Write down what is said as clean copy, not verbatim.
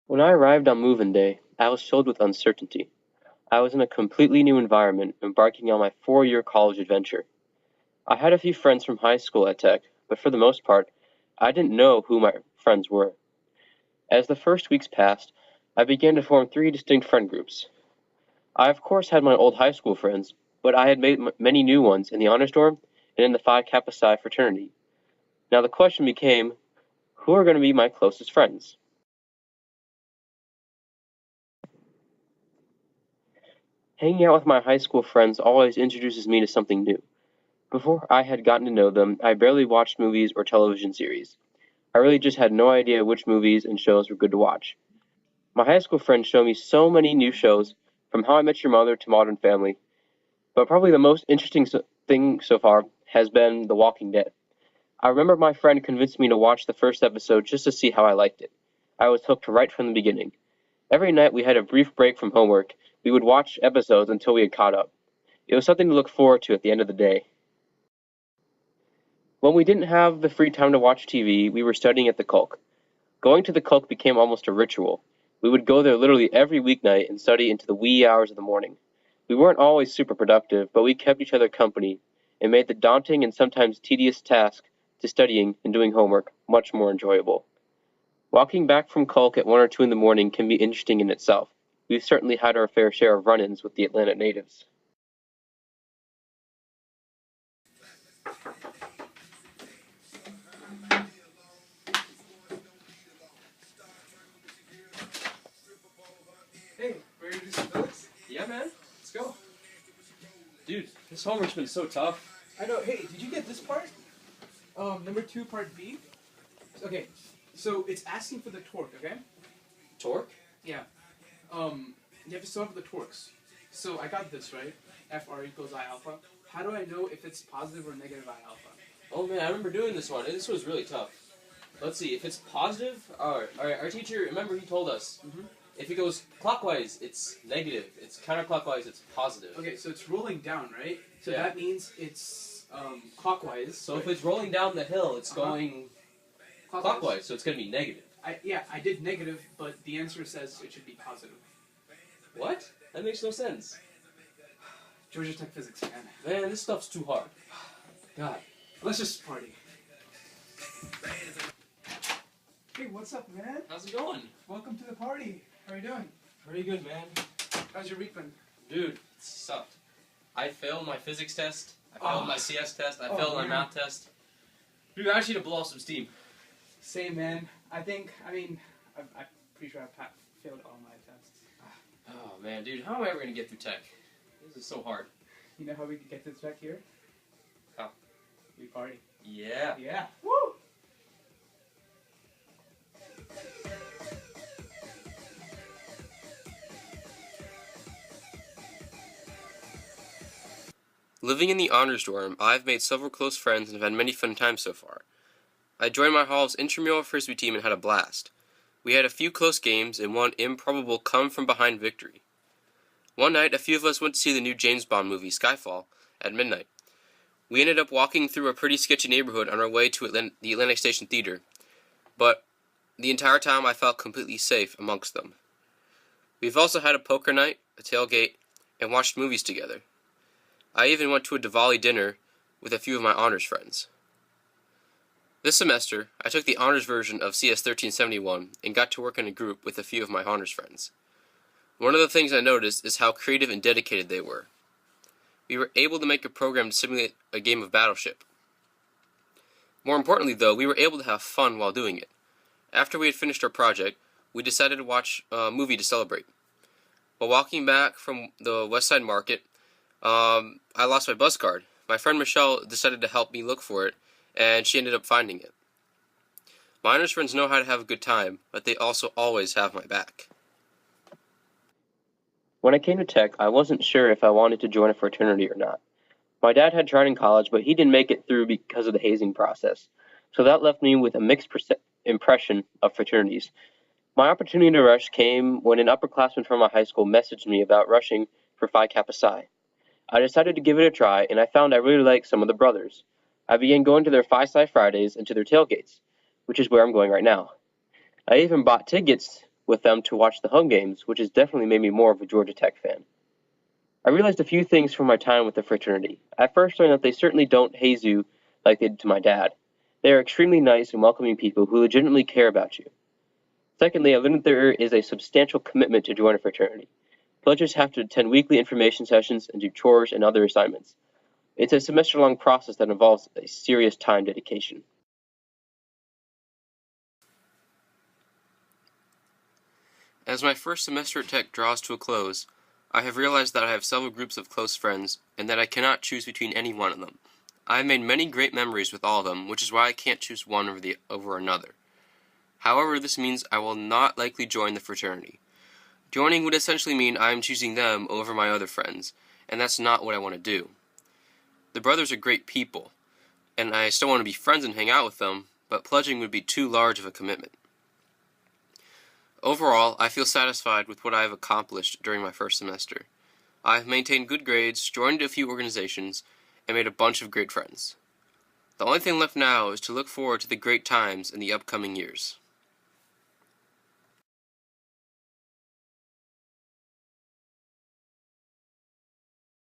When I arrived on move-in day, I was filled with uncertainty. I was in a completely new environment, embarking on my 4-year college adventure. I had a few friends from high school at Tech, but for the most part, I didn't know who my friends were. As the first weeks passed, I began to form three distinct friend groups. I, of course, had my old high school friends, but I had made many new ones in the honors dorm and in the Phi Kappa Psi fraternity. Now the question became, who are going to be my closest friends? Hanging out with my high school friends always introduces me to something new. Before I had gotten to know them, I barely watched movies or television series. I really just had no idea which movies and shows were good to watch. My high school friends showed me so many new shows, from How I Met Your Mother to Modern Family, but probably the most interesting thing so far has been The Walking Dead. I remember my friend convinced me to watch the first episode just to see how I liked it. I was hooked right from the beginning. Every night we had a brief break from homework. We would watch episodes until we had caught up. It was something to look forward to at the end of the day. When we didn't have the free time to watch TV, we were studying at the Culk. Going to the Culk became almost a ritual. We would go there literally every weeknight and study into the wee hours of the morning. We weren't always super productive, but we kept each other company and made the daunting and sometimes tedious task to studying and doing homework much more enjoyable. Walking back from Culk at 1 or 2 in the morning can be interesting in itself. We've certainly had our fair share of run-ins with the Atlanta natives. Hey, ready to do some bullets? Yeah, man. Let's go. Dude, this homework's been so tough. I know. Hey, did you get this part? Number 2, part B. Okay, so it's asking for the torque. Okay. Torque? Yeah. You have to solve the torques. So I got this right. FR equals I alpha. How do I know if it's positive or negative I alpha? Oh man, I remember doing this one. This was really tough. Let's see, if it's positive, alright, our teacher, remember he told us, if it goes clockwise, it's negative. It's counterclockwise, it's positive. Okay, so it's rolling down, right? So Yeah. that means it's clockwise. So if it's rolling down the hill, it's going clockwise, so it's going to be negative. I did negative, but the answer says it should be positive. What? That makes no sense. Georgia Tech physics, man. Man, this stuff's too hard. God. Let's just party. Hey, what's up, man? How's it going? Welcome to the party. How are you doing? Pretty good, man. How's your week been? Dude, it sucked. I failed my physics test. I failed my CS test. I failed my man. math test. Dude, I actually need to blow off some steam. Same, man. I'm pretty sure I failed all my tests. Oh man, dude, how am I ever gonna get through tech? This is so hard. You know how we could get this back here? How? We party. Yeah. Yeah. Woo! Living in the honors dorm, I've made several close friends and have had many fun times so far. I joined my hall's intramural frisbee team and had a blast. We had a few close games and one improbable come-from-behind victory. One night, a few of us went to see the new James Bond movie, Skyfall, at midnight. We ended up walking through a pretty sketchy neighborhood on our way to the Atlantic Station Theater, but the entire time I felt completely safe amongst them. We've also had a poker night, a tailgate, and watched movies together. I even went to a Diwali dinner with a few of my honors friends. This semester, I took the honors version of CS 1371 and got to work in a group with a few of my honors friends. One of the things I noticed is how creative and dedicated they were. We were able to make a program to simulate a game of Battleship. More importantly, though, we were able to have fun while doing it. After we had finished our project, we decided to watch a movie to celebrate. While walking back from the West Side Market, I lost my bus card. My friend Michelle decided to help me look for it, and she ended up finding it. My honors friends know how to have a good time, but they also always have my back. When I came to Tech, I wasn't sure if I wanted to join a fraternity or not. My dad had tried in college, but he didn't make it through because of the hazing process, so that left me with a mixed impression of fraternities. My opportunity to rush came when an upperclassman from my high school messaged me about rushing for Phi Kappa Psi. I decided to give it a try, and I found I really liked some of the brothers. I began going to their Phi Psi Fridays and to their tailgates, which is where I'm going right now. I even bought tickets with them to watch the home games, which has definitely made me more of a Georgia Tech fan. I realized a few things from my time with the fraternity. I first learned that they certainly don't haze you like they did to my dad. They are extremely nice and welcoming people who legitimately care about you. Secondly, I learned that there is a substantial commitment to join a fraternity. Pledgers have to attend weekly information sessions and do chores and other assignments. It's a semester-long process that involves a serious time dedication. As my first semester at Tech draws to a close, I have realized that I have several groups of close friends, and that I cannot choose between any one of them. I have made many great memories with all of them, which is why I can't choose one over another. However, this means I will not likely join the fraternity. Joining would essentially mean I am choosing them over my other friends, and that's not what I want to do. The brothers are great people, and I still want to be friends and hang out with them, but pledging would be too large of a commitment. Overall, I feel satisfied with what I have accomplished during my first semester. I have maintained good grades, joined a few organizations, and made a bunch of great friends. The only thing left now is to look forward to the great times in the upcoming years.